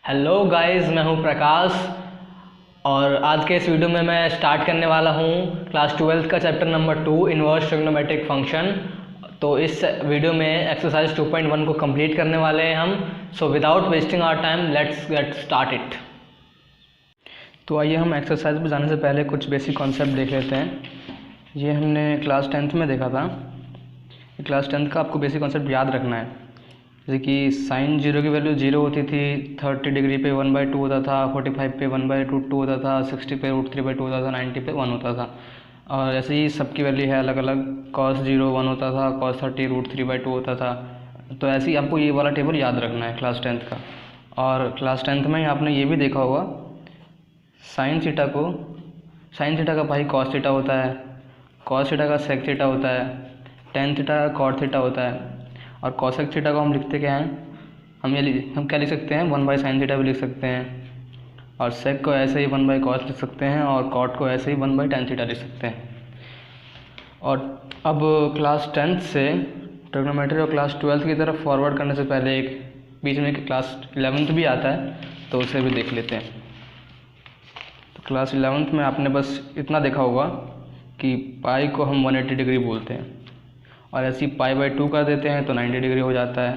Hello guys, मैं हूं प्रकाश और आज के इस वीडियो में मैं स्टार्ट करने वाला हूं क्लास 12 का chapter number 2 inverse trigonometric function. तो इस वीडियो में एक्सरसाइज 2.1 को कंप्लीट करने वाले हैं हम। So without wasting our time let's get start it. तो आइए हम एक्सरसाइज पर जाने से पहले कुछ बेसिक कॉन्सेप्ट देख लेते हैं। ये हमने क्लास 10th में देखा था। क्लास 10th का आपको बेसिक कॉन्सेप्ट याद रखना है। जैसे कि साइन जीरो की वैल्यू जीरो होती थी, 30 डिग्री पे 1/2 होता था, 45 पे 1/√2 होता था, 60 पे √3/2 होता था, 90 पे 1 होता था। और ऐसे ही सबकी वैल्यू है अलग अलग। cos 0 1 होता था, cos 30 √3/2 होता था। तो ऐसे ही आपको ये वाला टेबल याद रखना है क्लास 10th का। और क्लास 10th में आपने ये भी देखा होगा, साइन थीटा का भाई cos थीटा होता है, cos थीटा का sec थीटा होता है, tan थीटा का cot थीटा होता है। और cosec थीटा को हम लिखते क्या हैं, हम क्या लिख सकते हैं, 1/sin थीटा भी लिख सकते हैं। और sec को ऐसे ही 1/cos लिख सकते हैं और cot को ऐसे ही 1/tan थीटा लिख सकते हैं। और अब क्लास 10th से ट्रिग्नोमेट्री और क्लास 12th की तरफ फॉरवर्ड करने से पहले एक बीच में क्लास 11th भी आता है, तो उसे भी देख लेते हैं। तो क्लास 11th में आपने बस इतना देखा होगा कि पाई को हम 180 डिग्री बोलते हैं, और ऐसे ही π/2 कर देते हैं तो 90 डिग्री हो जाता है,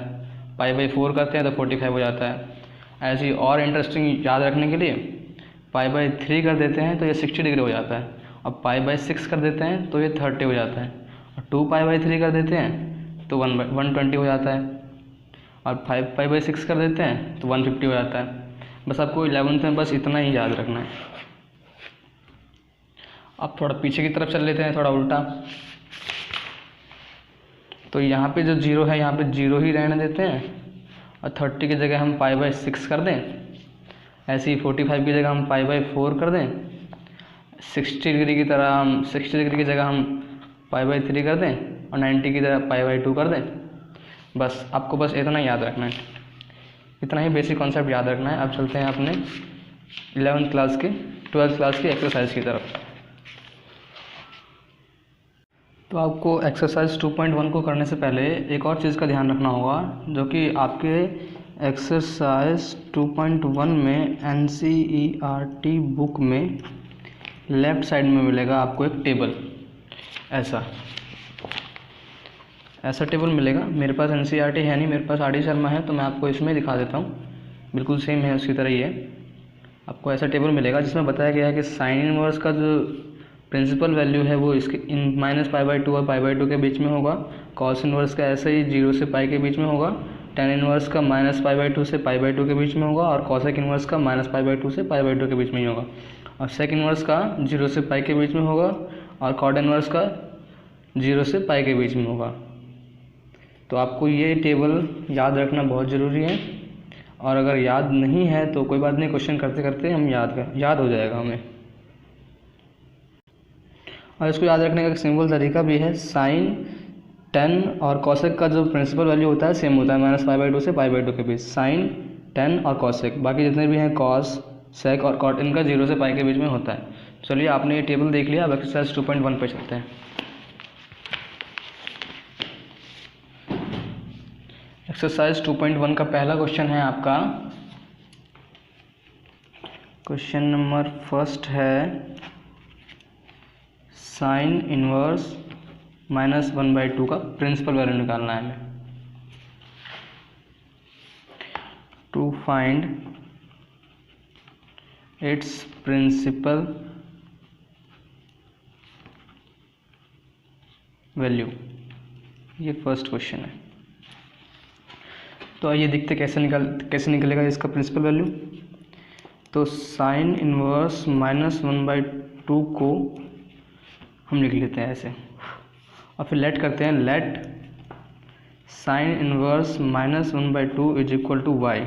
π/4 करते हैं तो 45 हो जाता है। ऐसे ही और इंटरेस्टिंग याद रखने के लिए π/3 कर देते हैं तो ये 60 डिग्री हो जाता है, और π/6 कर देते हैं तो ये 30 हो जाता है, और 2π/3 कर देते हैं तो 120 हो जाता है, और 5π/6 कर देते हैं तो 150 हो जाता है। बस आपको 11th में बस इतना ही याद रखना है। अब थोड़ा पीछे की तरफ चल लेते हैं, थोड़ा उल्टा। तो यहाँ पे जो जीरो है, यहाँ पे जीरो ही रहने देते हैं, और 30 की जगह हम π/6 कर दें। ऐसे ही 45 की जगह हम π/4 कर दें। 60 डिग्री की जगह हम π/3 कर दें, और 90 की जगह π/2 कर दें। बस आपको बस इतना ही याद रखना है, इतना ही बेसिक कॉन्सेप्ट याद रखना है। अब चलते हैं अपने 12th क्लास की एक्सरसाइज की तरफ। तो आपको एक्सरसाइज 2.1 को करने से पहले एक और चीज़ का ध्यान रखना होगा, जो कि आपके एक्सरसाइज 2.1 में NCERT बुक में लेफ़्ट साइड में मिलेगा आपको एक टेबल। ऐसा टेबल मिलेगा। मेरे पास NCERT है नहीं, मेरे पास RD शर्मा है, तो मैं आपको इसमें दिखा देता हूँ। बिल्कुल सेम है उसकी तरह ही है। आपको ऐसा टेबल मिलेगा जिसमें बताया गया है कि साइन इनवर्स का जो प्रिंसिपल वैल्यू है वो इसके -π/2 और π/2 के बीच में होगा। कॉस इनवर्स का ऐसे ही 0 से पाई के बीच में होगा। tan इनवर्स का -π/2 से π/2 के बीच में होगा, और कॉसेक इनवर्स का -π/2 से π/2 के बीच में ही होगा। और सेक इनवर्स का 0 से पाई के बीच में होगा, और कॉट इनवर्स का 0 से पाई के बीच में होगा। तो आपको ये टेबल याद रखना बहुत ज़रूरी है, और अगर याद नहीं है तो कोई बात नहीं, क्वेश्चन करते करते हम याद हो जाएगा हमें। और इसको याद रखने का एक सिंपल तरीका भी है। साइन, tan और कॉसेक का जो प्रिंसिपल वैल्यू होता है सेम होता है, -π/2 से π/2 के बीच। साइन, tan और कॉसेक, बाकी जितने भी हैं कॉस, सेक और कॉट, इनका 0 से पाई के बीच में होता है। चलिए, आपने ये टेबल देख लिया। अब एक्सरसाइज 2.1 पे चलते हैं। एक्सरसाइज 2.1 का पहला क्वेश्चन है आपका, क्वेश्चन नंबर फर्स्ट है, साइन इनवर्स -1/2 का प्रिंसिपल वैल्यू निकालना है हमें। To find its principal value, ये फर्स्ट क्वेश्चन है। तो आइए देखते कैसे निकलेगा इसका प्रिंसिपल वैल्यू। तो साइन इनवर्स -1/2 को हम लिख लेते हैं ऐसे, और फिर लेट करते हैं। Let sine inverse -1/2 is equal to y.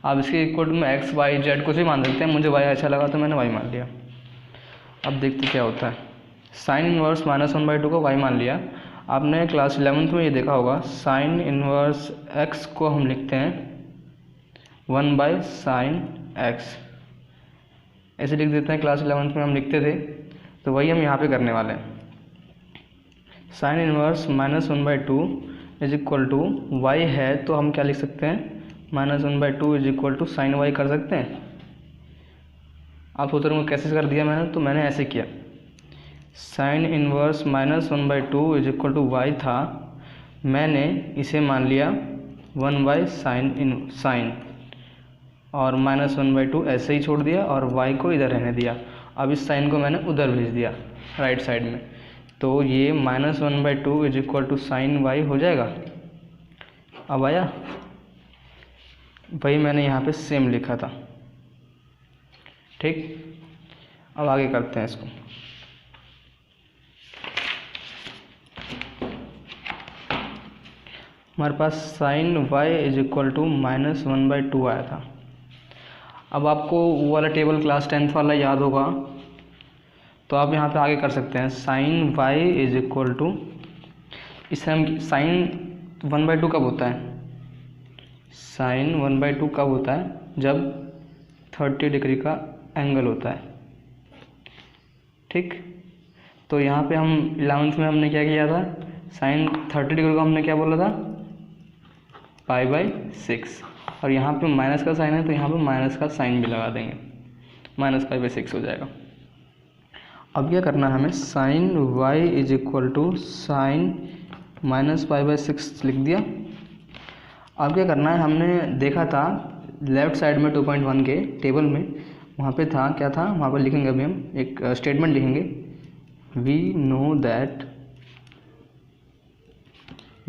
आप इसके इक्वल टू में x, y, z कुछ भी मान सकते हैं। मुझे y अच्छा लगा तो मैंने y मान लिया। अब देखते क्या होता है। साइन इनवर्स -1/2 को y मान लिया। आपने क्लास 11th में ये देखा होगा, साइन इनवर्स x को हम लिखते हैं 1/sin x, ऐसे लिख देते हैं। क्लास 11th में हम लिखते थे, तो वही हम यहाँ पे करने वाले हैं। Sine inverse -1/2 is equal to y है, तो हम क्या लिख सकते हैं, -1/2 is equal to sine y कर सकते हैं। आप सोच रहे हो कैसे कर दिया मैंने, तो मैंने ऐसे किया, sine inverse -1/2 is equal to y था, मैंने इसे मान लिया 1/साइन और -1/2 ऐसे ही छोड़ दिया और y को इधर रहने दिया। अब इस साइन को मैंने उधर भेज दिया राइट साइड में, तो ये -1/2 is equal to sine y हो जाएगा। अब आया, वही मैंने यहाँ पे सेम लिखा था। ठीक, अब आगे करते हैं इसको। हमारे पास sine y is equal to -1/2 आया था। अब आपको वो वाला टेबल क्लास 10th वाला याद होगा, तो आप यहाँ पे आगे कर सकते हैं। Sine y is equal to, इससे हम साइन 1/2 कब होता है, साइन 1/2 कब होता है, जब 30 डिग्री का एंगल होता है। ठीक, तो यहाँ पे हम 11th में हमने क्या किया था, साइन 30 डिग्री को हमने क्या बोला था, π/6, और यहाँ पे माइनस का साइन है तो यहाँ पे माइनस का साइन भी लगा देंगे, -π/6 हो जाएगा। अब क्या करना है हमें, sine y is equal to sine -π/6 लिख दिया। अब क्या करना है, हमने देखा था लेफ़्ट साइड में 2.1 के टेबल में, वहाँ पे था, क्या था वहाँ पर लिखेंगे, अभी हम एक स्टेटमेंट लिखेंगे, we know that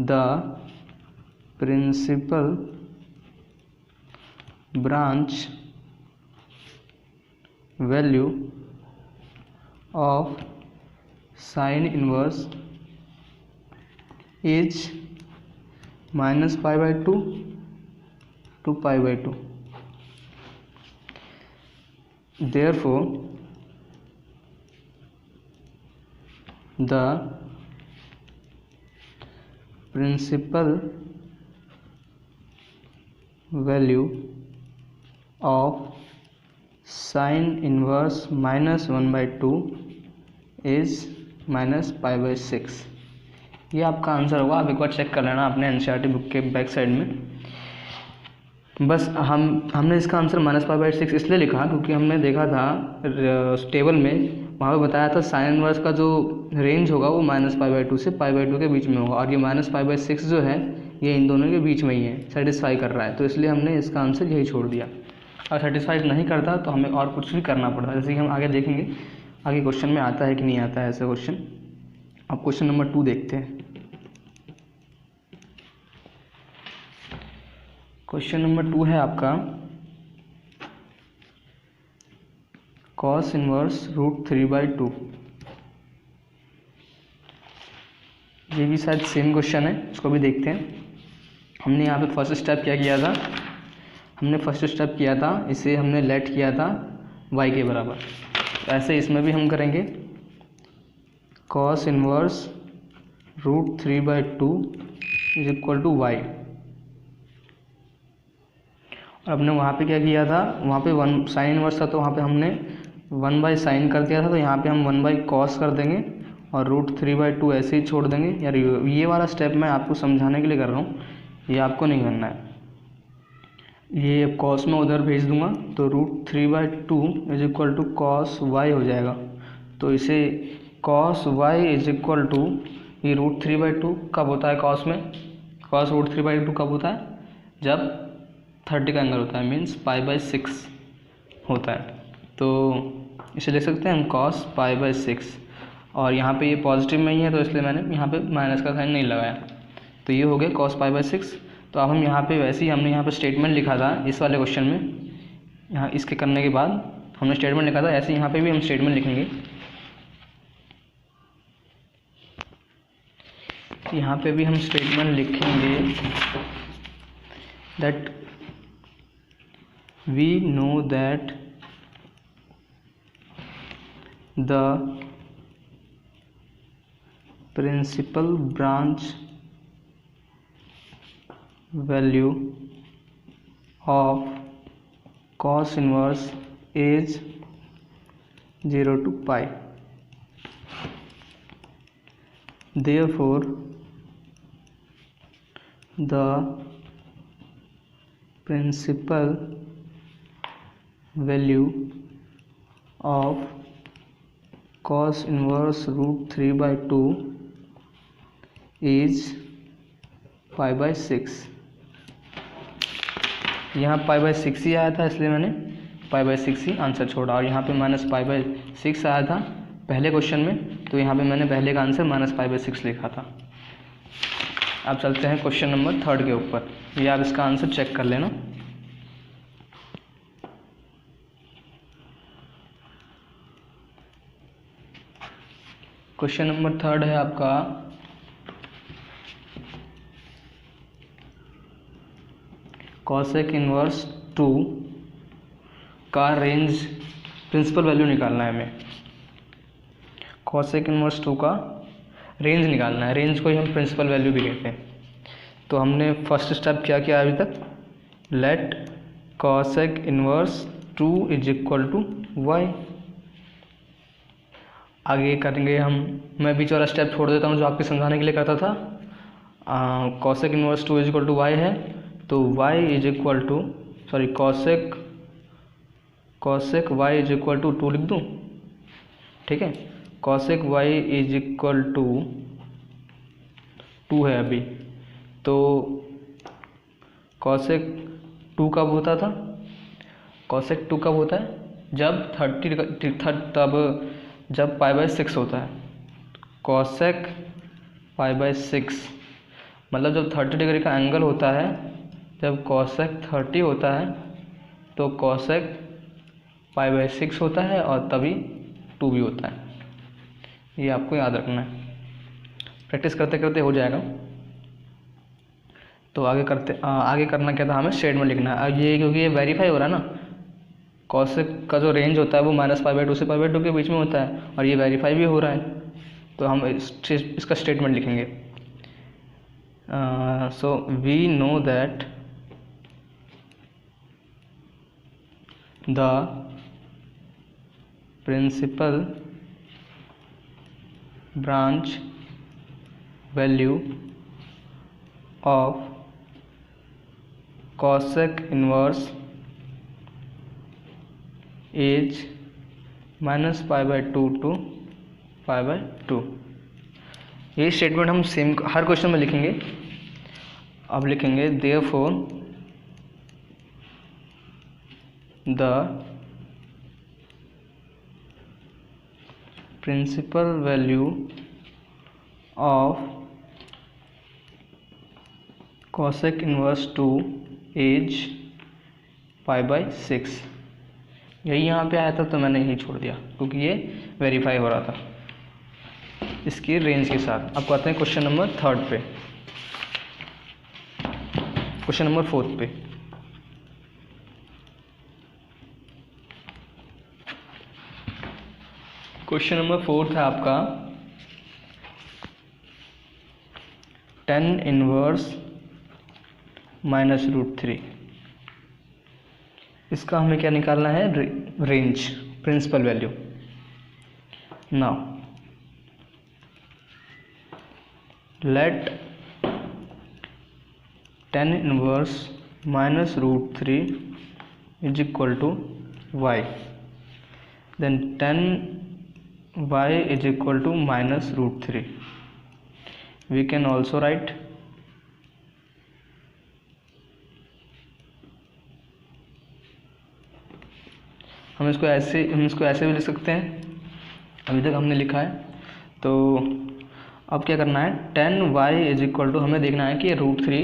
the principal branch value of sin inverse is -π/2 to π/2. Therefore the principal value of sin inverse -1/2 is -π/6। ये आपका आंसर होगा। आप एक बार चेक कर लेना अपने एनसीईआरटी बुक के बैक साइड में। बस हमने इसका आंसर -π/6 इसलिए लिखा क्योंकि हमने देखा था टेबल में, वहाँ पे बताया था साइन इनवर्स का जो रेंज होगा वो -π/2 से π/2 के बीच में होगा, और ये -π/6 जो है ये इन दोनों के बीच में ही है, सेटिस्फाई कर रहा है, तो इसलिए हमने इसका आंसर यही छोड़ दिया। अगर सेटिस्फाइड नहीं करता तो हमें और कुछ भी करना पड़ता, जैसे कि हम आगे देखेंगे आगे क्वेश्चन में आता है कि नहीं आता है ऐसा क्वेश्चन। अब क्वेश्चन नंबर 2 देखते हैं। क्वेश्चन नंबर 2 है आपका cos इनवर्स √3/2। ये भी शायद सेम क्वेश्चन है, इसको भी देखते हैं। हमने यहाँ पे फर्स्ट स्टेप क्या किया था, हमने फर्स्ट स्टेप किया था, इसे हमने लेट किया था y के बराबर, ऐसे इसमें भी हम करेंगे cos inverse √3/2 is equal to y। और हमने वहाँ पे क्या किया था, वहाँ पे 1 साइन इनवर्स था तो वहाँ पे हमने 1/sin कर दिया था, तो यहाँ पे हम 1/cos कर देंगे और √3/2 ऐसे ही छोड़ देंगे। यार ये वाला स्टेप मैं आपको समझाने के लिए कर रहा हूँ, ये आपको नहीं करना है। ये कॉस में उधर भेज दूंगा तो √3/2 is equal to cos y हो जाएगा। तो इसे cos y is equal to, ये √3/2 कब होता है कॉस में, कॉस √3/2 कब होता है, जब 30 का एंगल होता है, मीन्स π/6 होता है। तो इसे लिख सकते हैं हम कॉस π/6, और यहाँ पे ये पॉजिटिव में ही है तो इसलिए मैंने यहाँ पे माइनस का साइन नहीं लगाया, तो ये हो गया cos π/6। तो अब हम यहाँ पे वैसे ही हमने यहाँ पे स्टेटमेंट लिखा था इस वाले क्वेश्चन में, यहाँ इसके करने के बाद हमने स्टेटमेंट लिखा था, ऐसे यहाँ पे भी हम स्टेटमेंट लिखेंगे। यहाँ पे भी हम स्टेटमेंट लिखेंगे that we know that the principal branch value of cos inverse is 0 to pi. Therefore the principal value of cos inverse √3/2 is π/6। यहाँ π/6 ही आया था, इसलिए मैंने π/6 ही आंसर छोड़ा, और यहाँ पे -π/6 आया था पहले क्वेश्चन में, तो यहाँ पे मैंने पहले का आंसर -π/6 लिखा था। अब चलते हैं क्वेश्चन नंबर 3 के ऊपर, ये आप इसका आंसर चेक कर लेना। क्वेश्चन नंबर 3 है आपका cosec इनवर्स 2 का रेंज प्रिंसिपल वैल्यू निकालना है हमें। cosec इनवर्स 2 का रेंज निकालना है, रेंज को ही हम प्रिंसिपल वैल्यू भी कहते हैं। तो हमने फर्स्ट स्टेप क्या किया अभी तक, let cosec inverse 2 is equal to y. आगे करेंगे हम, मैं बीच वाला स्टेप छोड़ देता हूँ जो आपके समझाने के लिए करता था। cosec inverse 2 is equal to y है, तो y is equal to cosec y is equal to 2 लिख दूँ, ठीक है। cosec y is equal to 2 है अभी, तो cosec 2 कब होता था, cosec 2 कब होता है, जब 30 जब π/6 होता है। cosec π/6 मतलब जब 30 डिग्री का एंगल होता है, जब cosec 30 होता है तो cosec π/6 होता है और तभी 2 भी होता है। ये आपको याद रखना है, प्रैक्टिस करते करते हो जाएगा। तो आगे करना क्या था, हमें स्टेटमेंट लिखना है। अब ये क्योंकि ये वेरीफाई हो रहा है ना, cosec का जो रेंज होता है वो -π/2 से π/2 के बीच में होता है, और ये वेरीफाई भी हो रहा है, तो हम इसका स्टेटमेंट लिखेंगे। So we know that the principal branch value of cosec inverse is -π/2 to π/2। ये स्टेटमेंट हम सेम हर क्वेश्चन में लिखेंगे। अब लिखेंगे therefore the principal value of cosec inverse 2 is π/6। यही यहाँ पे आया था तो मैंने यही छोड़ दिया क्योंकि ये वेरीफाई हो रहा था इसकी रेंज के साथ। अब आते हैं क्वेश्चन नंबर 3 पे, क्वेश्चन नंबर 4 पे। क्वेश्चन नंबर 4 था आपका tan इनवर्स -√3। इसका हमें क्या निकालना है, range, principal value. Now let tan inverse -√3 is equal to y, then tan y is equal to -√3। We can also write हम इसको ऐसे भी लिख सकते हैं, अभी तक हमने लिखा है। तो अब क्या करना है, tan y is equal to, हमें देखना है कि √3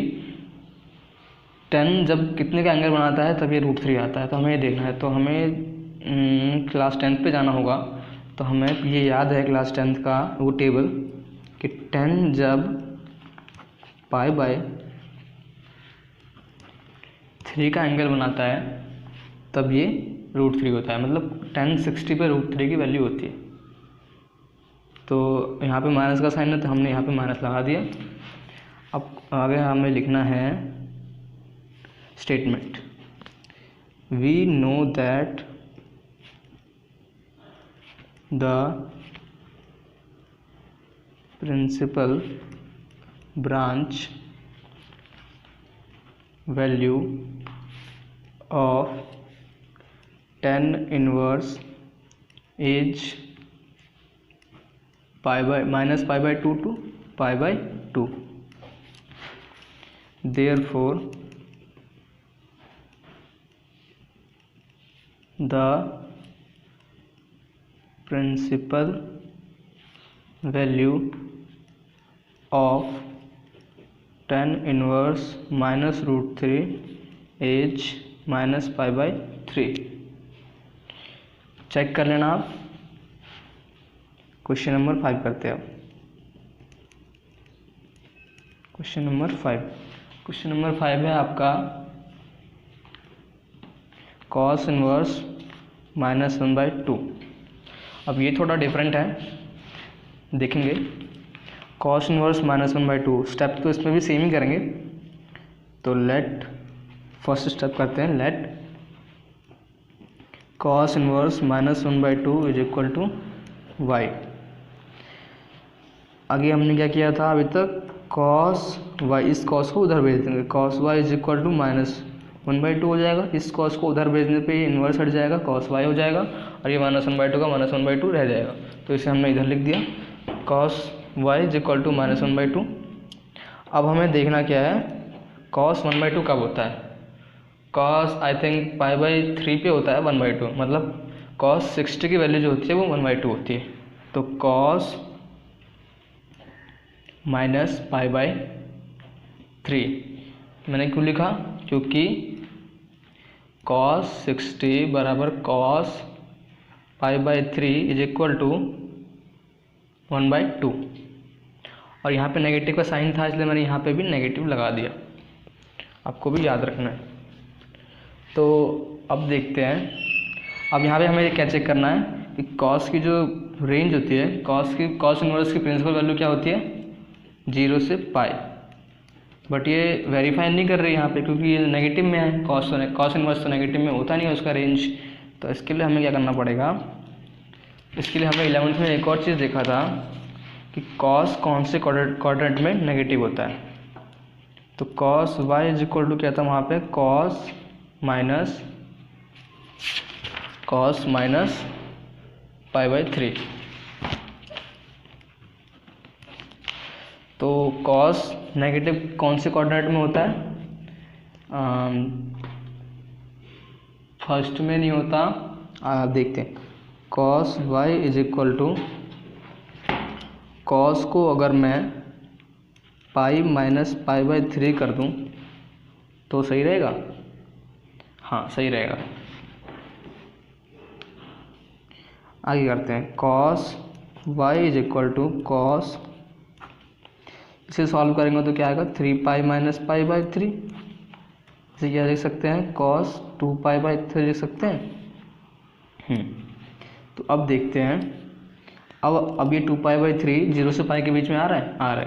tan जब कितने का एंगल बनाता है तब ये √3 आता है, तो हमें ये देखना है। तो हमें क्लास 10th पे जाना होगा, तो हमें ये याद है क्लास 10th का वो टेबल कि tan जब π/3 का एंगल बनाता है तब ये √3 होता है, मतलब tan 60 पे √3 की वैल्यू होती है। तो यहाँ पे माइनस का साइन है तो हमने यहाँ पे माइनस लगा दिया। अब आगे हमें लिखना है statement, we know that the principal branch value of tan inverse is pi by minus pi by 2 to pi by 2। Therefore the principal value of tan inverse minus root 3 is minus pi by 3। Check कर लेना आप। Question number 5 करते हैं अब। Question number 5 है आपका cos inverse minus 1/2। अब ये थोड़ा डिफरेंट है, देखेंगे। cos इनवर्स माइनस 1/2 स्टेप तो इसमें भी सेम ही करेंगे। तो लेट फर्स्ट स्टेप करते हैं, let cos inverse minus 1/2 is equal to y। आगे हमने क्या किया था अभी तक, cos y, इस cos को उधर भेज देंगे, cos y is equal to minus 1/2 हो जाएगा। इस cos को उधर भेजने पे ये इन्वर्स हट जाएगा, cos y हो जाएगा, और ये माइनस 1/2 का माइनस 1/2 रह जाएगा। तो इसे हमने इधर लिख दिया, cos y is equal to minus 1/2। अब हमें देखना क्या है, cos 1/2 कब होता है। cos I think pi by 3 पे होता है 1/2, मतलब cos 60 की वैल्यू जो होती है वो 1/2 होती है। तो cos माइनस पाई बाई 3 मैंने क्यों लिखा, क्योंकि cos 60 बराबर cos pi by 3 is equal to 1/2। और यहाँ पे नेगेटिव का साइन था, इसलिए मैंने यहाँ पे भी नेगेटिव लगा दिया, आपको भी याद रखना है। तो अब देखते हैं, अब यहाँ पे हमें क्या चेक करना है कि cos की जो रेंज होती है, cos इनवर्स की प्रिंसिपल वैल्यू क्या होती है, 0 से पाई। बट ये वेरीफाई नहीं कर रही यहाँ पे, क्योंकि ये नेगेटिव में है, cos इनवर्स तो नेगेटिव में होता नहीं है उसका रेंज। तो इसके लिए हमें क्या करना पड़ेगा, इसके लिए हमें 11th में एक और चीज़ देखा था कि cos कौन से क्वाड्रेंट में नेगेटिव होता है। तो cos y is equal to क्या था वहाँ पे, cos माइनस पाई बाई 3। तो cos नेगेटिव कौन से क्वाड्रेंट में होता है, फर्स्ट में नहीं होता। देखते हैं, cos y is equal to, cos को अगर मैं पाई माइनस पाई बाई 3 कर दूं तो सही रहेगा, हाँ सही रहेगा। आगे करते हैं, cos y is equal to cos, इसे सॉल्व करेंगे तो क्या आएगा, 3 पाई माइनस पाई बाई 3। इसे क्या लिख सकते हैं, cos 2 पाई बाई 3 लिख सकते हैं। तो अब देखते हैं, अब ये 2 पाई बाई 3 0 से पाई के बीच में आ रहा है,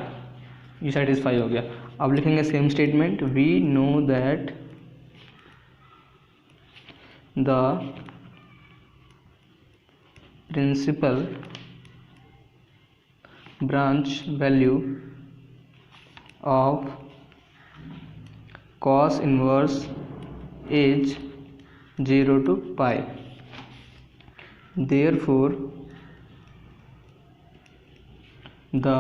ये सेटिस्फाई हो गया। अब लिखेंगे same statement, we know that the principal branch value of cos inverse is 0 to pi। Therefore the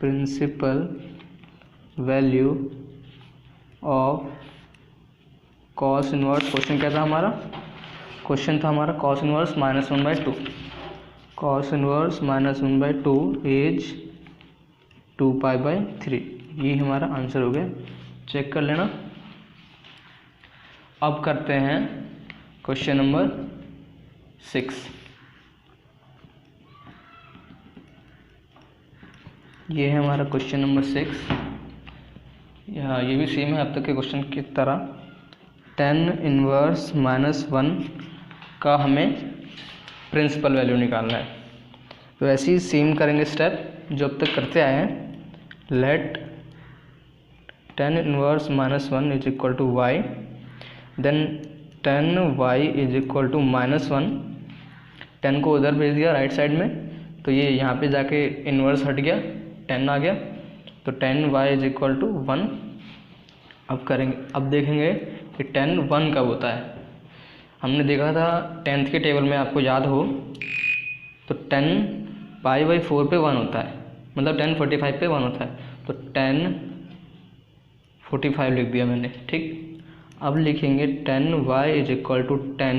principal value of cos inverse, question क्या था हमारा, cos inverse minus 1/2, cos inverse minus 1/2 is 2 pi by 3। ये हमारा answer हो गया, check कर लेना। अब करते हैं क्वेश्चन नंबर 6। ये है हमारा क्वेश्चन नंबर 6। ये भी सेम है अब तक के क्वेश्चन की तरह। tan इनवर्स माइनस 1 का हमें प्रिंसिपल वैल्यू निकालना है। तो ऐसे ही सेम करेंगे स्टेप जो अब तक करते आए हैं। Let tan inverse minus 1 is equal to y, then tan y is equal to minus 1। tan को उधर भेज दिया राइट साइड में, तो ये यहाँ पे जाके इनवर्स हट गया, tan आ गया। तो tan y is equal to 1 अब देखेंगे कि 10 1 कब होता है। हमने देखा था 10th के टेबल में, आपको याद हो तो 10 π/4 पे 1 होता है, मतलब 10 45 पे 1 होता है, तो 10 45 लिख दिया मैंने, ठीक। अब लिखेंगे 10y इज इक्वल टू 10,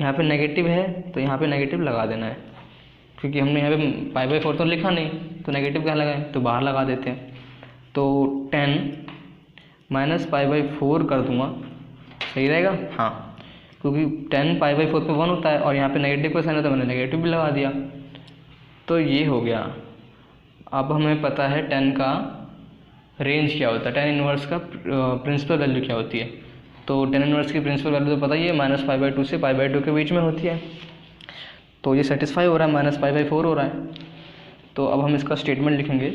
यहाँ पे नेगेटिव है तो यहाँ पे नेगेटिव लगा देना है, क्योंकि हमने यहाँ पे π/4 तो लिखा नहीं, तो नेगेटिव क्या लगाएं, तो बाहर लगा देते हैं। तो 10 - π/4 कर दूंगा, सही रहेगा, हाँ, क्योंकि 10 π/4 पे 1 होता है और यहाँ पे नेगेटिव का साइन है तो मैंने नेगेटिव भी लगा दिया। तो ये हो गया। अब हमें पता है 10 का रेंज क्या होता है, 10 इनवर्स का प्रिंसिपल वैल्यू क्या होती है। तो 10 इनवर्स की प्रिंसिपल वैल्यू तो पता ही है, -π/2 से π/2 के बीच में होती है। तो ये सेटिस्फाई हो रहा है, -π/4 हो रहा है। तो अब हम इसका स्टेटमेंट लिखेंगे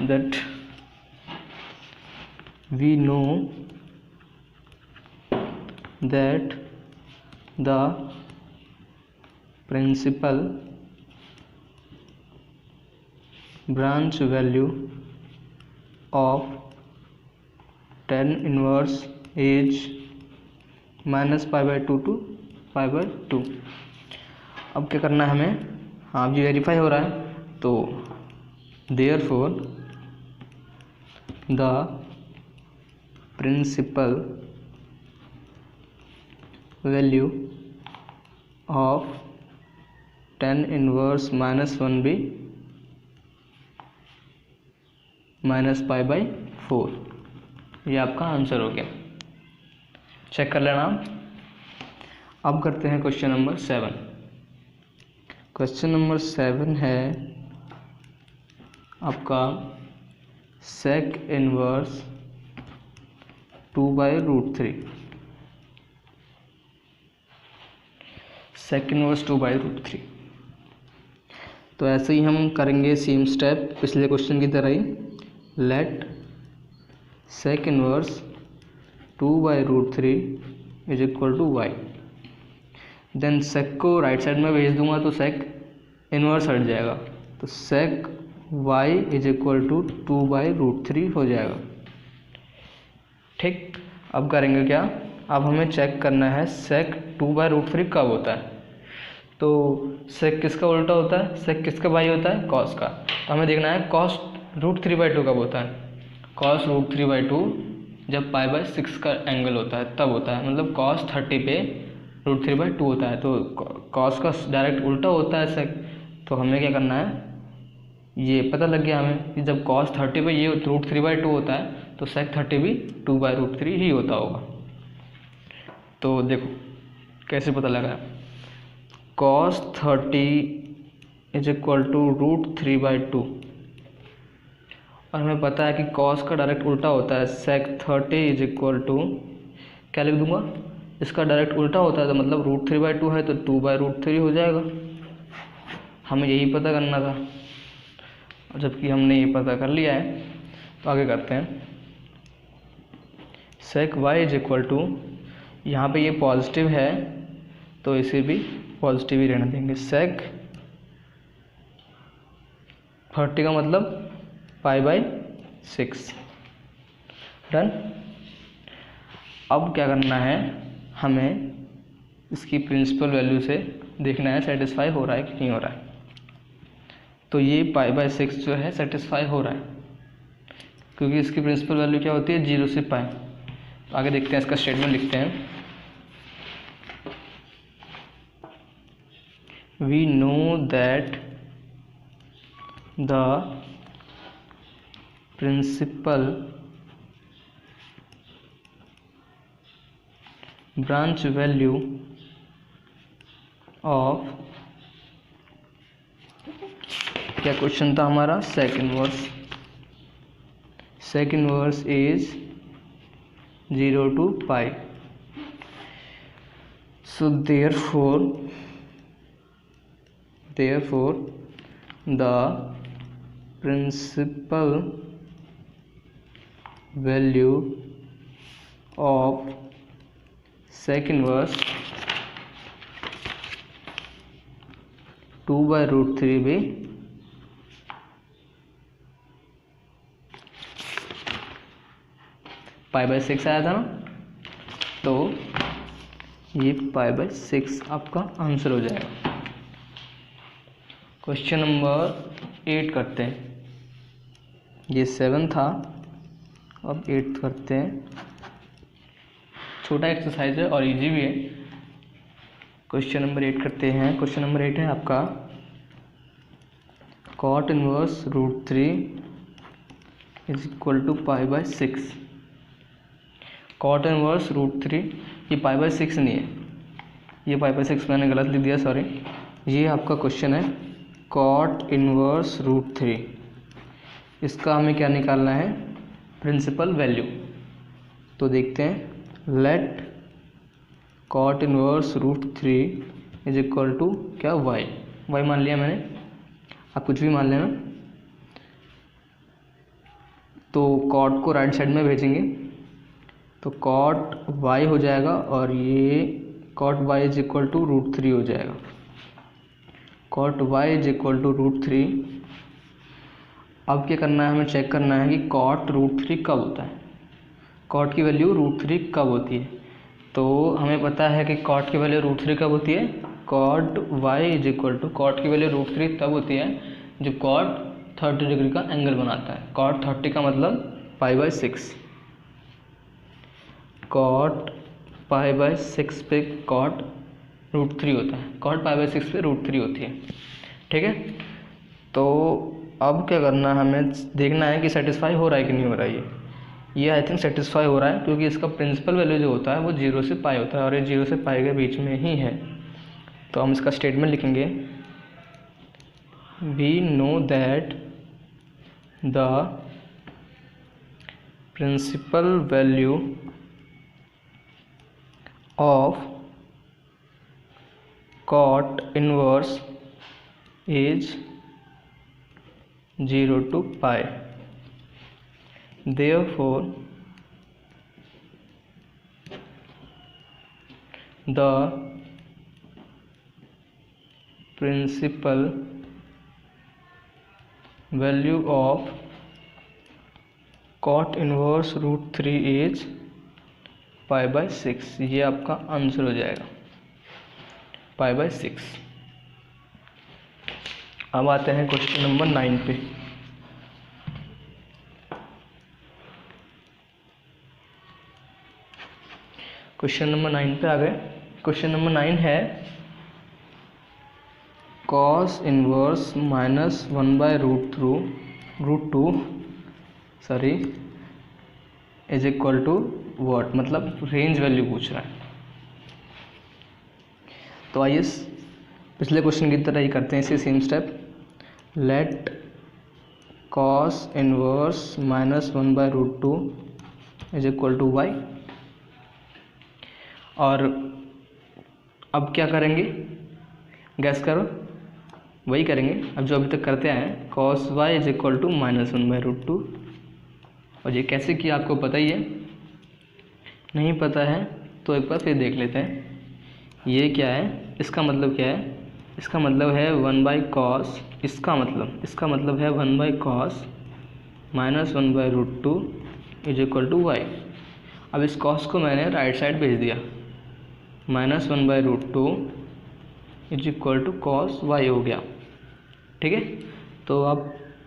that we know that the principal branch value of 10 inverse is -π/2 to π/2। अब क्या करना है हमें, हाँ जी वेरीफाई हो रहा है, तो therefore the principal value of 10 inverse -1 भी -π/4, ये आपका आंसर हो गया। चेक कर लेना। अब करते हैं क्वेश्चन नंबर 7। क्वेश्चन नंबर 7 है आपका sec इनवर्स 2/√3। sec inverse 2/√3। तो ऐसे ही हम करेंगे सेम स्टेप पिछले क्वेश्चन की तरह ही। Let sec inverse 2/√3 is equal to y। Then sec को राइट साइड में भेज दूंगा तो sec इनवर्स हट जाएगा, तो sec y is equal to 2/√3 हो जाएगा, ठीक। अब करेंगे क्या, अब हमें चेक करना है sec 2/√3 कब होता है। तो sec किसका उल्टा होता है, sec किसका भाई होता है, cos का। तो हमें देखना है cos √3/2 कब होता है। cos √3/2 जब π/6 का एंगल होता है तब होता है, मतलब cos 30 पे √3/2 होता है, तो cos का डायरेक्ट उल्टा होता है sec। तो हमें क्या करना है, ये पता लग गया हमें कि जब cos 30 पे ये √3/2 होता है तो sec 30 भी 2/√3 ही होता होगा। तो देखो कैसे पता लगा, cos 30 इज इक्वल टू √3/2, और हमें पता है कि cos का डायरेक्ट उल्टा होता है sec 30 इज इक्वल टू, क्या लिख दूंगा, इसका डायरेक्ट उल्टा होता है तो मतलब √3/2 है तो 2/√3 हो जाएगा। हमें यही पता करना था, और जबकि हमने ये पता कर लिया है तो आगे करते हैं। sec y is equal to, यहाँ पे ये पॉजिटिव है तो इसे भी पॉजिटिव ही रहने देंगे। sec 30 का मतलब π/6, डन। अब क्या करना है, हमें इसकी प्रिंसिपल वैल्यू से देखना है सेटिस्फाई हो रहा है कि नहीं हो रहा है। तो ये π/6 जो है सेटिस्फाई हो रहा है, क्योंकि इसकी प्रिंसिपल वैल्यू क्या होती है, 0 से π। तो आगे देखते हैं, इसका स्टेटमेंट लिखते हैं। We know that the principal branch value of, क्या क्वेश्चन था हमारा, sec inverse. sec inverse is 0 to π। so therefore the principal value of sec inverse 2/√3 भी π/6 आया था ना, तो ये π/6 आपका आंसर हो जाएगा। क्वेश्चन नंबर 8 करते हैं। ये 7 था, अब 8 करते हैं। छोटा एक्सरसाइज है और इजी भी है। क्वेश्चन नंबर 8 करते हैं। क्वेश्चन नंबर 8 है आपका cot inverse √3 is equal to π/6। cot inverse √3, ये π/6 नहीं है, ये π/6 मैंने गलत लिख दिया, सॉरी। ये आपका क्वेश्चन है cot इनवर्स √3। इसका हमें क्या निकालना है, प्रिंसिपल वैल्यू। तो देखते हैं, let cot inverse √3 is equal to क्या, y मान लिया मैंने, आप कुछ भी मान लेना। तो cot को राइट साइड में भेजेंगे तो cot y हो जाएगा और ये cot y is equal to √3 हो जाएगा। cot y is equal to √3। अब क्या करना है, हमें चेक करना है कि cot √3 कब होता है, cot की वैल्यू √3 कब होती है। तो हमें पता है कि cot की वैल्यू √3 कब होती है, cot y is equal to, cot की वैल्यू √3 तब होती है जब cot 30 डिग्री का एंगल बनाता है। cot 30 का मतलब π/6, cot π/6 पे cot √3 होता है, cot π/6 पे √3 होती है, ठीक है। तो अब क्या करना है, हमें देखना है कि सेटिस्फाई हो रहा है कि नहीं हो रहा है। ये आई थिंक सेटिस्फाई हो रहा है, क्योंकि इसका प्रिंसिपल वैल्यू जो होता है वो 0 से π होता है और ये 0 से π के बीच में ही है। तो हम इसका स्टेटमेंट लिखेंगे, we know that the principal value of cot inverse is 0 to π, therefore the principal value of cot inverse √3 is π/6। ये आपका आंसर हो जाएगा, π/6। अब आते हैं क्वेश्चन नंबर 9 पे। क्वेश्चन नंबर 9 पे आ गए। क्वेश्चन नंबर 9 है cos inverse -1/√2 is equal to what, मतलब रेंज वैल्यू पूछ रहा है। तो आइए पिछले क्वेश्चन की तरह ही करते हैं इसे, same step. Let cos inverse -1/√2 is equal to y। और अब क्या करेंगे, गैस करो, वही करेंगे अब जो अभी तक करते आए हैं, cos y is equal to -1/√2। और ये कैसे किया आपको पता ही है, नहीं पता है तो एक बार फिर देख लेते हैं। ये क्या है, इसका मतलब क्या है, इसका मतलब है 1/cos, इसका मतलब है 1/cos -1/√2 is equal to y। अब इस cos को मैंने राइट साइड भेज दिया, -1/√2 is equal to cos y हो गया, ठीक है। तो अब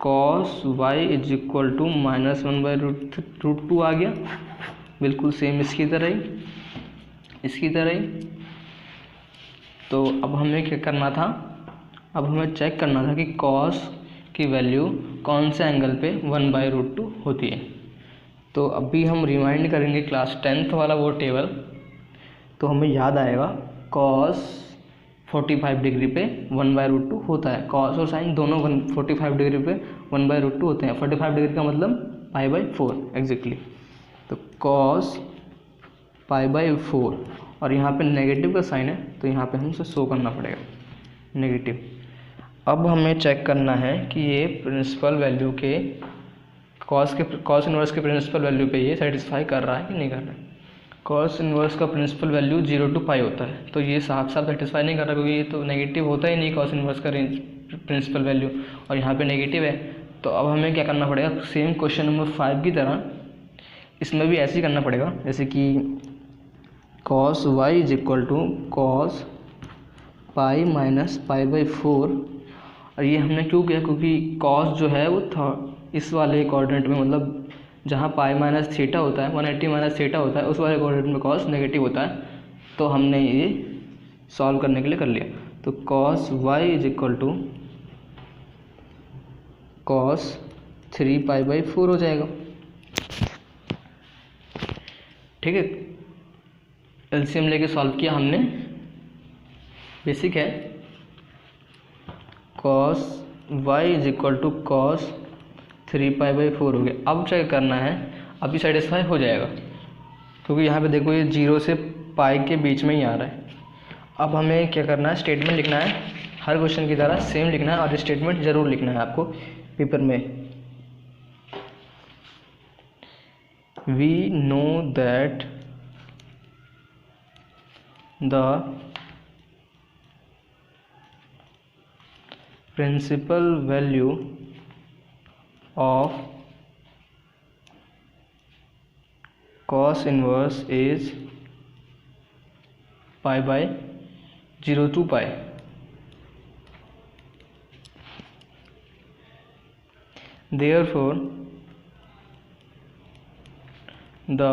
cos y is equal to -1/√2 आ गया, बिल्कुल सेम इसकी तरह ही। तो अब हमें क्या करना था, अब हमें चेक करना था कि cos की वैल्यू कौन से एंगल पे 1/√2 होती है। तो अभी हम रिमाइंड करेंगे क्लास 10th वाला वो टेबल, तो हमें याद आएगा cos 45 डिग्री पे 1/√2 होता है। cos और sin दोनों 45 डिग्री पे 1/√2 होते हैं। 45 डिग्री का मतलब π/4 एग्जैक्टली। तो cos π/4, और यहाँ पे नेगेटिव का साइन है तो यहाँ पे हमसे शो करना पड़ेगा नेगेटिव। अब हमें चेक करना है कि ये प्रिंसिपल वैल्यू के cos इनवर्स के प्रिंसिपल वैल्यू पे ये सेटिस्फाई कर रहा है कि नहीं कर रहा है। cos इनवर्स का प्रिंसिपल वैल्यू 0 to π होता है, तो ये साफ सेटिस्फाई नहीं कर रहा, क्योंकि ये तो नेगेटिव होता ही नहीं cos इनवर्स का प्रिंसिपल वैल्यू, और यहाँ पे नेगेटिव है। तो अब हमें क्या करना पड़ेगा, सेम क्वेश्चन नंबर 5 की तरह इसमें भी ऐसे ही करना पड़ेगा, जैसे कि cos y is equal to cos pi minus pi by 4। और ये हमने क्यों किया, क्योंकि cos जो है वो था इस वाले कोऑर्डिनेट में, मतलब जहाँ पाई माइनस थीटा होता है 180 माइनस थीटा होता है, उस वाले कोऑर्डिनेट में cos नेगेटिव होता है। तो हमने ये सॉल्व करने के लिए कर लिया। तो cos y is equal to cos 3 pi by 4 हो जाएगा। ठीक है, एलसीएम लेके सॉल्व किया हमने, बेसिक है। cos y is equal to cos 3 pi by 4 हो गया। अब चेक करना है, अभी सेटिस्फाई हो जाएगा, क्योंकि यहाँ पे देखो ये 0 से पाई के बीच में ही आ रहा है। अब हमें क्या करना है, स्टेटमेंट लिखना है, हर क्वेश्चन की तरह सेम लिखना है, और स्टेटमेंट ज़रूर लिखना है आपको पेपर में। We know that the principal value of cos inverse is pi by 0 to pi. Therefore, the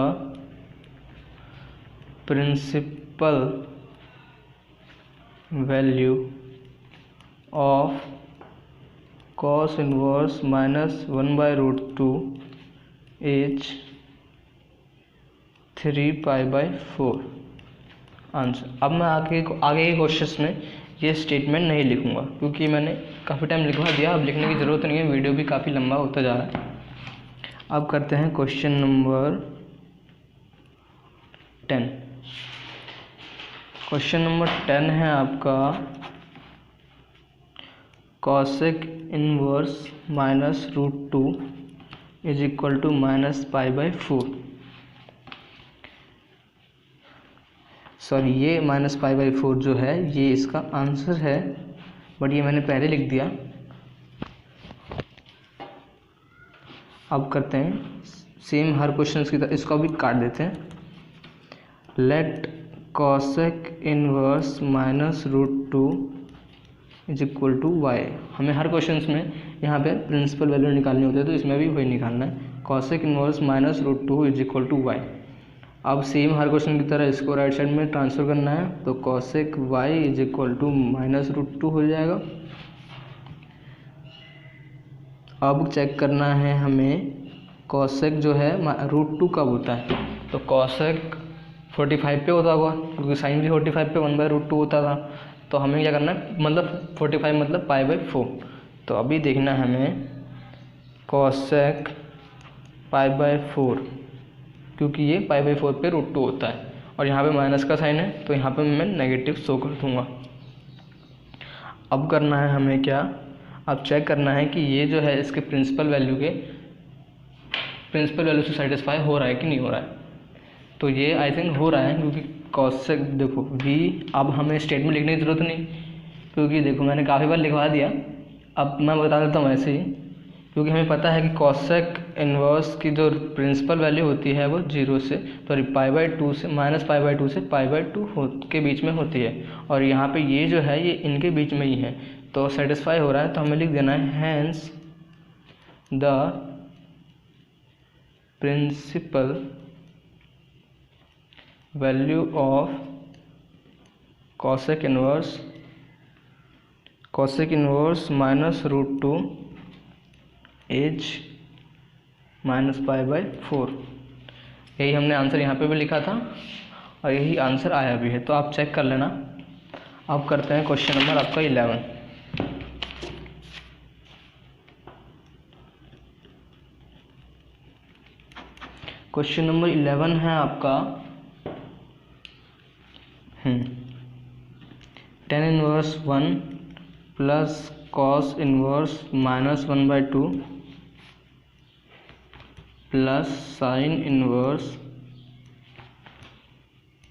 principal value of cos inverse minus 1 by root 2 is 3 pi by 4 answer. अब मैं आगे के क्वेश्चन में ये स्टेटमेंट नहीं लिखूंगा, क्योंकि मैंने काफ़ी टाइम लिखवा दिया, अब लिखने की ज़रूरत नहीं है, वीडियो भी काफ़ी लंबा होता जा रहा है। अब करते हैं क्वेश्चन नंबर 10। क्वेश्चन नंबर 10 है आपका cosec inverse minus root 2 is equal to minus pi by 4। Sorry, ये माइनस पाई बाई 4 जो है ये इसका आंसर है, बट ये मैंने पहले लिख दिया। अब करते हैं सेम हर क्वेश्चन की तरह, इसको भी काट देते हैं। Let cosec inverse minus root 2 is equal to y. हमें हर क्वेश्चन में यहाँ पे प्रिंसिपल वैल्यू निकालनी होती है, तो इसमें भी वही निकालना है। Cosec inverse minus root 2 is equal to y. अब सेम हर क्वेश्चन की तरह इसको राइट साइड में ट्रांसफ़र करना है, तो cosec y is equal to minus root 2 हो जाएगा। अब चेक करना है हमें कॉसेक जो है रूट 2 कब होता है, तो कॉसेक 45 पे होता होगा, क्योंकि साइन भी 45 पे 1 बाई रूट 2 होता था। तो हमें क्या करना है, मतलब 45 मतलब पाई बाई 4। तो अभी देखना है हमें कॉसेक पाई बाई 4, क्योंकि ये पाई बाई 4 पे रूट 2 होता है, और यहाँ पे माइनस का साइन है, तो यहाँ पे मैं नेगेटिव शो कर दूँगा। अब करना है हमें क्या, अब चेक करना है कि ये जो है इसके प्रिंसिपल वैल्यू से सेटिस्फाई हो रहा है कि नहीं हो रहा है। तो ये आई थिंक हो रहा है, क्योंकि कॉसेक देखो वी, अब हमें स्टेटमेंट लिखने की ज़रूरत नहीं, क्योंकि देखो मैंने काफ़ी बार लिखवा दिया। अब मैं बता देता हूँ ऐसे ही, क्योंकि हमें पता है कि कॉसेक इनवर्स की जो प्रिंसिपल वैल्यू होती है वो 0 से पाई बाई 2 से माइनस पाई बाई 2 से पाई बाई 2 के बीच में होती है, और यहाँ पे ये जो है ये इनके बीच में ही है, तो सेटिस्फाई हो रहा है। तो हमें लिख देना है hence the principal value of cosec inverse minus root 2 as minus pi by 4। यही हमने आंसर यहाँ पे भी लिखा था, और यही आंसर आया भी है, तो आप चेक कर लेना। अब करते हैं क्वेश्चन नंबर आपका 11। क्वेश्चन नंबर 11 है आपका tan inverse 1 plus cos inverse minus 1 by 2 plus sine inverse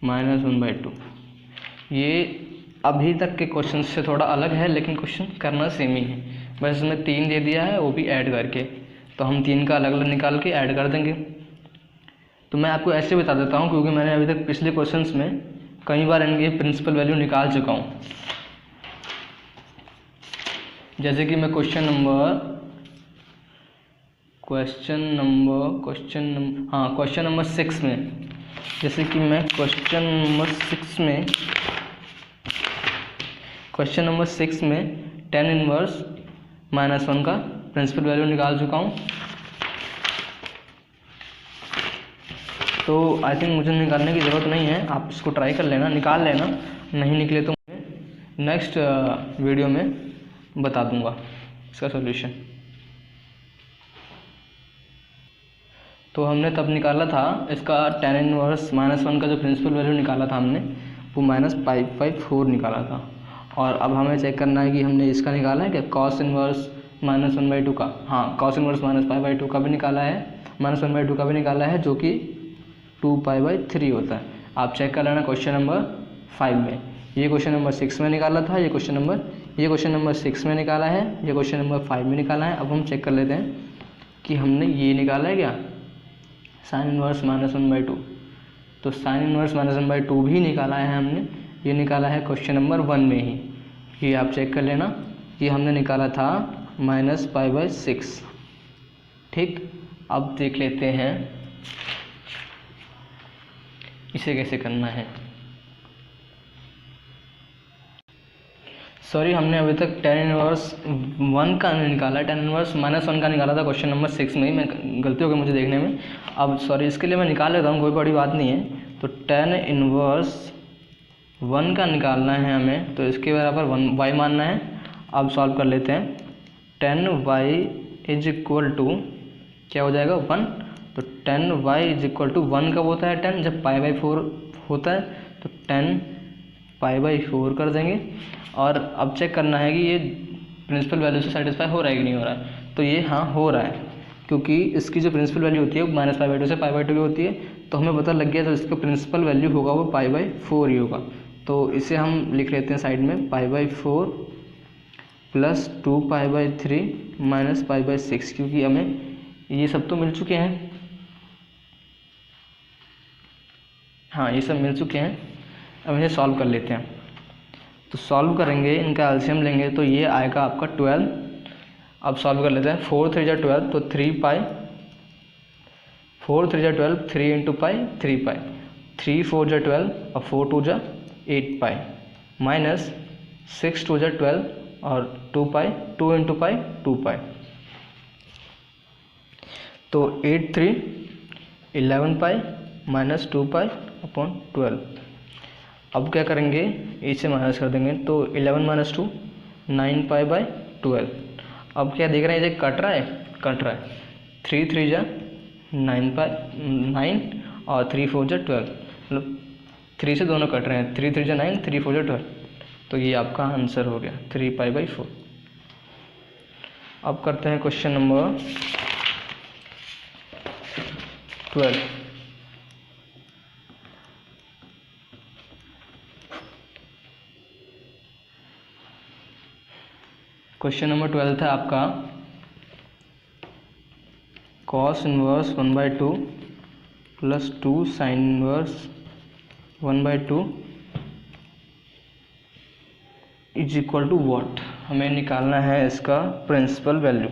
minus 1 by 2। ये अभी तक के क्वेश्चन से थोड़ा अलग है, लेकिन क्वेश्चन करना सेम ही है, बस इसमें 3 दे दिया है, वो भी ऐड करके। तो हम 3 का अलग अलग निकाल के ऐड कर देंगे। तो मैं आपको ऐसे बता देता हूँ क्योंकि मैंने अभी तक पिछले क्वेश्चंस में कई बार इनकी प्रिंसिपल वैल्यू निकाल चुका हूँ। जैसे कि मैं क्वेश्चन नंबर 6 में, जैसे कि मैं क्वेश्चन नंबर 6 में tan इनवर्स -1 का प्रिंसिपल वैल्यू निकाल चुका हूँ। तो आई थिंक मुझे निकालने की ज़रूरत नहीं है, आप इसको ट्राई कर लेना, निकाल लेना, नहीं निकले तो मैं नेक्स्ट वीडियो में बता दूंगा इसका सॉल्यूशन। तो हमने तब निकाला था इसका tan इनवर्स -1 का जो प्रिंसिपल वैल्यू निकाला था हमने, वो -5/4 निकाला था। और अब हमें चेक करना है कि हमने इसका निकाला है क्या, cos इनवर्स -1/2 का। हाँ, cos इनवर्स -5/2 का भी निकाला है, -1/2 का भी निकाला है, जो कि 2π/3 होता है। आप चेक कर लेना क्वेश्चन नंबर 5 में। ये क्वेश्चन नंबर 6 में निकाला था, ये क्वेश्चन नंबर 6 में निकाला है, ये क्वेश्चन नंबर 5 में निकाला है। अब हम चेक कर लेते हैं कि हमने ये निकाला है क्या, sin इनवर्स -1/2। तो sin इनवर्स -1/2 भी निकाला है हमने, ये निकाला है क्वेश्चन नंबर 1 में ही। ये आप चेक कर लेना, ये हमने निकाला था -π/6। ठीक, अब देख लेते हैं इसे कैसे करना है। सॉरी, हमने अभी तक tan इनवर्स 1 का नहीं निकाला, tan इनवर्स -1 का निकाला था क्वेश्चन नंबर 6 में ही। मैं गलती हो गई मुझे देखने में। अब सॉरी, इसके लिए मैं निकाल लेता हूँ, कोई बड़ी बात नहीं है। तो tan इनवर्स 1 का निकालना है हमें, तो इसके बराबर 1y मानना है। अब सॉल्व कर लेते हैं। tan y is equal to क्या हो जाएगा, 1। तो tan y is equal to 1 कब होता है, 10 जब π/4 होता है, तो 10 π/4 कर देंगे। और अब चेक करना है कि ये प्रिंसिपल वैल्यू से सेटिस्फाई हो रहा है कि नहीं हो रहा है। तो ये हाँ हो रहा है, क्योंकि इसकी जो प्रिंसिपल वैल्यू होती है वो -π/2 से π/2 की होती है। तो हमें पता लग गया, तो इसका प्रिंसिपल वैल्यू होगा वो π/4 ही होगा। तो इसे हम लिख लेते हैं साइड में, π/4 प्लस 2π/3 माइनस π/6, क्योंकि हमें ये सब तो मिल चुके हैं। हाँ, ये सब मिल चुके हैं। अब इन्हें सॉल्व कर लेते हैं। तो सॉल्व करेंगे, इनका एलसीएम लेंगे, तो ये आएगा आपका 12। अब सॉल्व कर लेते हैं। 4 3 12, तो 3π, 4 3 12, 3 इंटू पाई 3π, 3 4 12 और 4 2 8π, माइनस 6 2 12 और 2π, 2 इंटू पाई 2π। तो 8 3 11π माइनस 2π अपॉन 12। अब क्या करेंगे, इसे माइनस कर देंगे, तो 11 माइनस 2 9π/12। अब क्या देख रहे हैं, ये कट रहा है। 3 3 9 और 3 4 12, मतलब 3 से दोनों कट रहे हैं। 3 3 9, 3 4 12। तो ये आपका आंसर हो गया 3π/4। अब करते हैं क्वेश्चन नंबर 12। क्वेश्चन नंबर 12 था आपका cos inverse 1/2 plus 2 sin inverse 1/2 is equal to what. हमें निकालना है इसका प्रिंसिपल वैल्यू।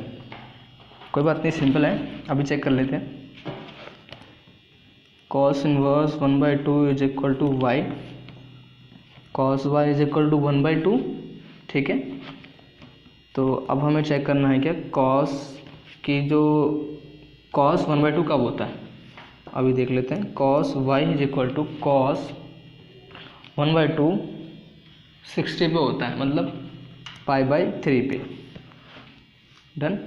कोई बात नहीं, सिंपल है, अभी चेक कर लेते हैं। cos inverse 1/2 is equal to y, cos y is equal to 1/2। ठीक है, तो अब हमें चेक करना है क्या, cos की जो cos 1/2 कब होता है, अभी देख लेते हैं। cos y is equal to cos 1/2 60 पे होता है, मतलब π/3 पे। डन।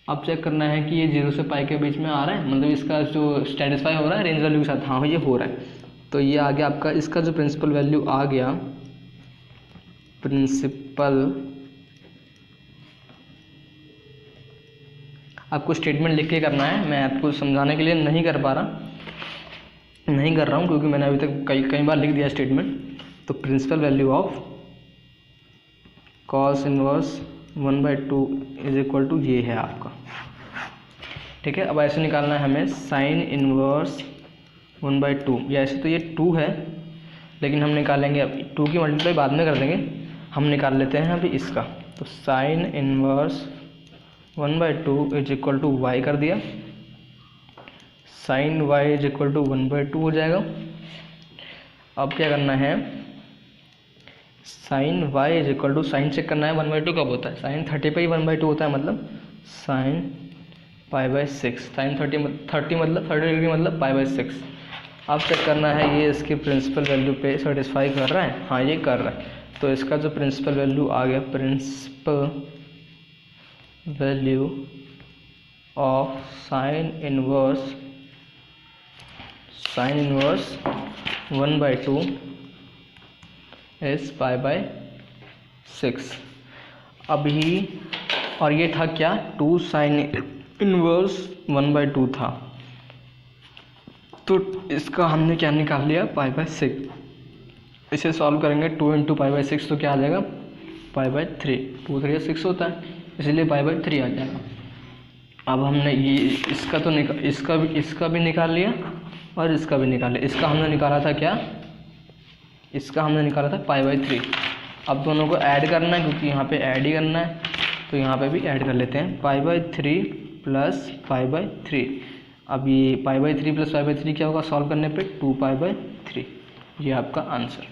अब चेक करना है कि ये 0 से π के बीच में आ रहा है, मतलब इसका जो सेटिस्फाई हो रहा है रेंज वैल्यू के साथ। हाँ, ये हो रहा है। तो ये आ गया आपका, इसका जो प्रिंसिपल वैल्यू आ गया, प्रिंसिपल, आपको स्टेटमेंट लिख के करना है। मैं आपको समझाने के लिए नहीं कर रहा हूँ, क्योंकि मैंने अभी तक कई बार लिख दिया स्टेटमेंट। तो principal value of cos inverse 1/2 is equal to ये है आपका। ठीक है, अब ऐसे निकालना है हमें sin इनवर्स 1/2, या ऐसे तो ये 2 है, लेकिन हम निकालेंगे अब 2 की मल्टीप्लाई बाद में कर देंगे, हम निकाल लेते हैं अभी इसका। तो sine inverse 1/2 is equal to y कर दिया, sine y is equal to 1/2 हो जाएगा। अब क्या करना है, sine y is equal to, sine check करना है 1/2 कब होता है, साइन 30 पे ही 1/2 होता है, मतलब साइन π/6, साइन 30 मतलब 30 डिग्री मतलब π/6। अब चेक करना है ये इसकी प्रिंसिपल वैल्यू पे सेटिस्फाई कर रहा है, हाँ ये कर रहा है। तो इसका जो प्रिंसिपल वैल्यू आ गया, principal value of sine inverse 1/2 is π/6। अभी और ये था क्या, 2 साइन इनवर्स 1/2 था, तो इसका हमने क्या निकाल लिया, π/6। इसे सॉल्व करेंगे, 2 × π/6 तो क्या आ जाएगा, π/3, 2 3 6 होता है, इसलिए π/3 आ जाएगा। अब हमने ये इसका तो इसका भी निकाल लिया और इसका भी निकाल लिया। इसका हमने निकाला था क्या, इसका हमने निकाला था π/3। अब दोनों को ऐड करना है, क्योंकि यहाँ पे ऐड ही करना है, तो यहाँ पे भी ऐड कर लेते हैं, π/3 प्लस π/3। अब ये π/3 प्लस π/3 क्या होगा सॉल्व करने पे, 2π/3, ये आपका आंसर।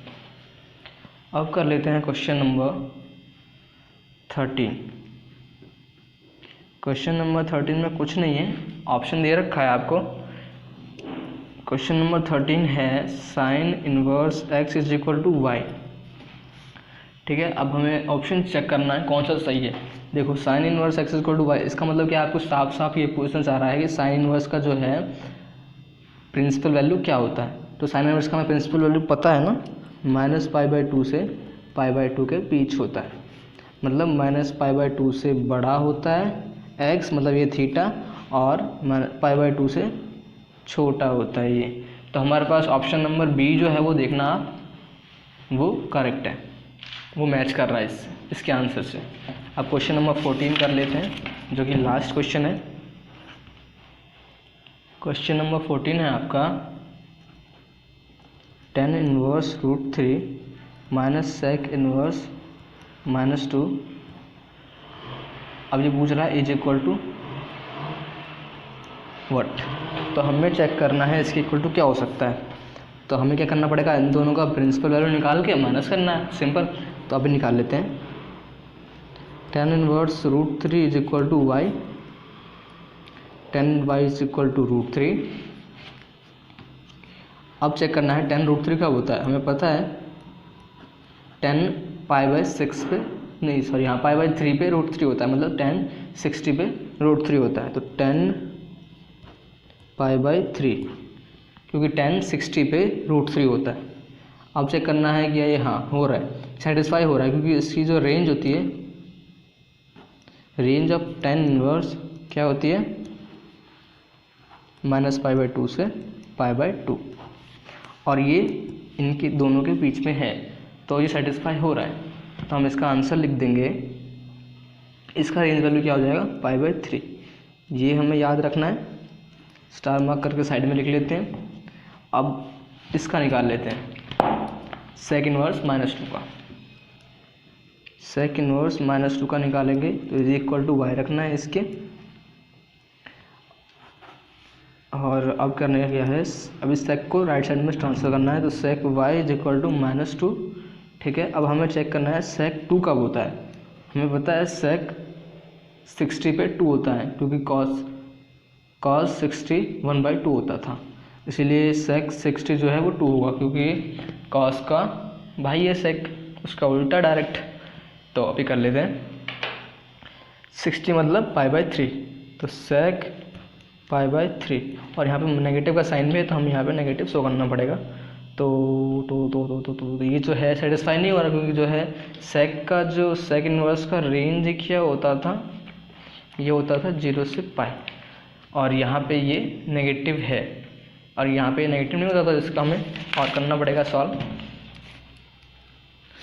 अब कर लेते हैं क्वेश्चन नंबर 13। क्वेश्चन नंबर 13 में कुछ नहीं है, ऑप्शन दे रखा है आपको। क्वेश्चन नंबर 13 है sine inverse x is equal to y. ठीक है, अब हमें ऑप्शन चेक करना है कौन सा सही है। देखो sine inverse x is equal to y, इसका मतलब क्या आपको साफ साफ ये पूछना चाह रहा है कि साइन इनवर्स का जो है प्रिंसिपल वैल्यू क्या होता है। तो साइन इनवर्स का हमें प्रिंसिपल वैल्यू पता है ना, -π/2 से π/2 के बीच होता है, मतलब -π/2 से बड़ा होता है x, मतलब ये थीटा, और π/2 से छोटा होता है ये। तो हमारे पास ऑप्शन नंबर बी जो है वो देखना आप, वो करेक्ट है, वो मैच कर रहा है इसके आंसर से। अब क्वेश्चन नंबर 14 कर लेते हैं, जो कि लास्ट क्वेश्चन है। क्वेश्चन नंबर 14 है आपका tan inverse √3 minus sec inverse -2। अब ये पूछ रहा है इज इक्वल टू व्हाट, तो हमें चेक करना है इसके इक्वल टू क्या हो सकता है। तो हमें क्या करना पड़ेगा, इन दोनों का प्रिंसिपल वैल्यू निकाल के माइनस करना है, सिंपल। तो अभी निकाल लेते हैं, tan inverse √3 is equal to y, tan y is equal to √3। अब चेक करना है tan √3 कब होता है, हमें पता है tan π/6 पे, नहीं सॉरी, यहाँ π/3 पे √3 होता है, मतलब tan 60 पे √3 होता है। तो tan π/3, क्योंकि tan 60 पे √3 होता है। अब चेक करना है कि ये हाँ हो रहा है, सेटिस्फाई हो रहा है, क्योंकि इसकी जो रेंज होती है, रेंज ऑफ tan इनवर्स क्या होती है, -π/2 से π/2, और ये इनके दोनों के बीच में है, तो ये सेटिस्फाई हो रहा है। तो हम इसका आंसर लिख देंगे, इसका रेंज वैल्यू क्या हो जाएगा, π/3। ये हमें याद रखना है, स्टार मार्क करके साइड में लिख लेते हैं। अब इसका निकाल लेते हैं, सेक इनवर्स -2 का, सेक इनवर्स -2 का निकालेंगे तो इज इक्वल टू वाई रखना है इसके। और अब करने का क्या है, अब इस सेक को राइट साइड में ट्रांसफर करना है, तो sec y is equal to -2। ठीक है, अब हमें चेक करना है सेक 2 कब होता है। हमें पता है सेक 60 पे 2 होता है, क्योंकि cos 60 1/2 होता था, इसीलिए सेक 60 जो है वो 2 होगा, क्योंकि cos का भाई है सेक, उसका उल्टा डायरेक्ट। तो अभी कर लेते हैं, 60 मतलब π/3, तो सेक π/3, और यहाँ पे नेगेटिव का साइन भी है, तो हम यहाँ पे नेगेटिव शो करना पड़ेगा। तो ये जो है सेटिस्फाई नहीं हो रहा, क्योंकि जो है सेक का जो सेक इनवर्स का रेंज क्या होता था, ये होता था 0 से π, और यहाँ पे ये नेगेटिव है, और यहाँ पे नेगेटिव नहीं होता था, इसका हमें और करना पड़ेगा solve.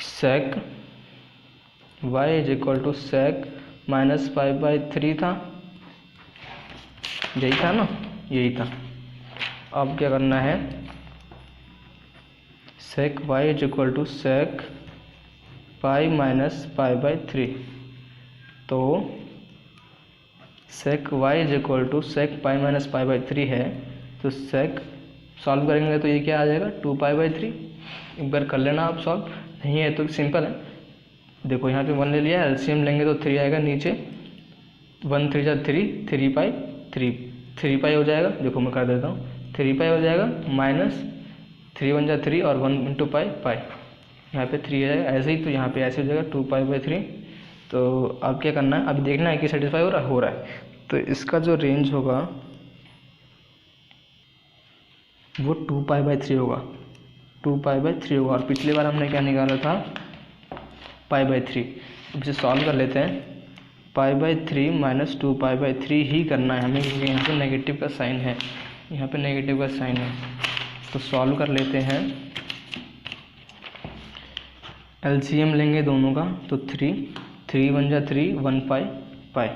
Sec y is equal to sec -π/3 था, यही था ना, यही था। अब क्या करना है, sec y is equal to sec pi minus pi by 3। तो sec y is equal to sec pi minus pi by 3 है, तो sec सॉल्व करेंगे तो ये क्या आ जाएगा 2 पाई बाई 3। एक बार कर लेना आप सॉल्व, नहीं है तो सिंपल है। देखो यहाँ पे 1 ले लिया, एलसीएम लेंगे तो 3 आएगा नीचे, 1 3 जा 3, 3 पाई 3 पाई हो जाएगा। देखो मैं कर देता हूँ, 3 पाई हो जाएगा माइनस 3 1 जा 3 और 1 इंटू पाई पाई, यहाँ पे 3 आ जाएगा ऐसे ही, तो यहाँ पे ऐसे हो जाएगा 2 पाई बाई 3। तो अब क्या करना है, अभी देखना है कि सेटिस्फाई हो रहा है। तो इसका जो रेंज होगा वो 2 पाई बाई 3 होगा, 2 पाई बाई 3 होगा। और पिछली बार हमने क्या निकाला था, पाई बाई 3। अब इसे सॉल्व कर लेते हैं, पाई बाई 3 माइनस 2 पाई बाई 3 ही करना है हमें, क्योंकि यहाँ पे नेगेटिव का साइन है, यहाँ पे नेगेटिव का साइन है। तो सॉल्व कर लेते हैं, एलसीएम लेंगे दोनों का, तो 3 1 जा 3, 1 पाई पाई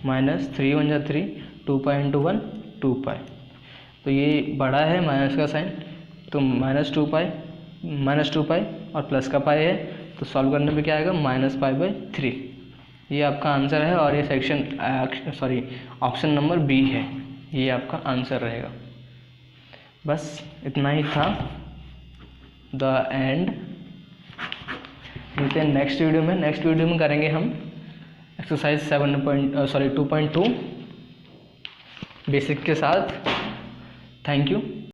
माइनस 3 1 जा 3, 2 पाई इंटू 1 2 पाई। तो ये बड़ा है माइनस का साइन, तो माइनस 2 पाई और प्लस का पाई है, तो सॉल्व करने पे क्या आएगा माइनस पाई बाई 3। ये आपका आंसर है, और ये ऑप्शन नंबर बी है, ये आपका आंसर रहेगा। बस इतना ही था, द एंड। मिलते हैं नेक्स्ट वीडियो में करेंगे हम एक्सरसाइज 2.2 बेसिक के साथ। Thank you.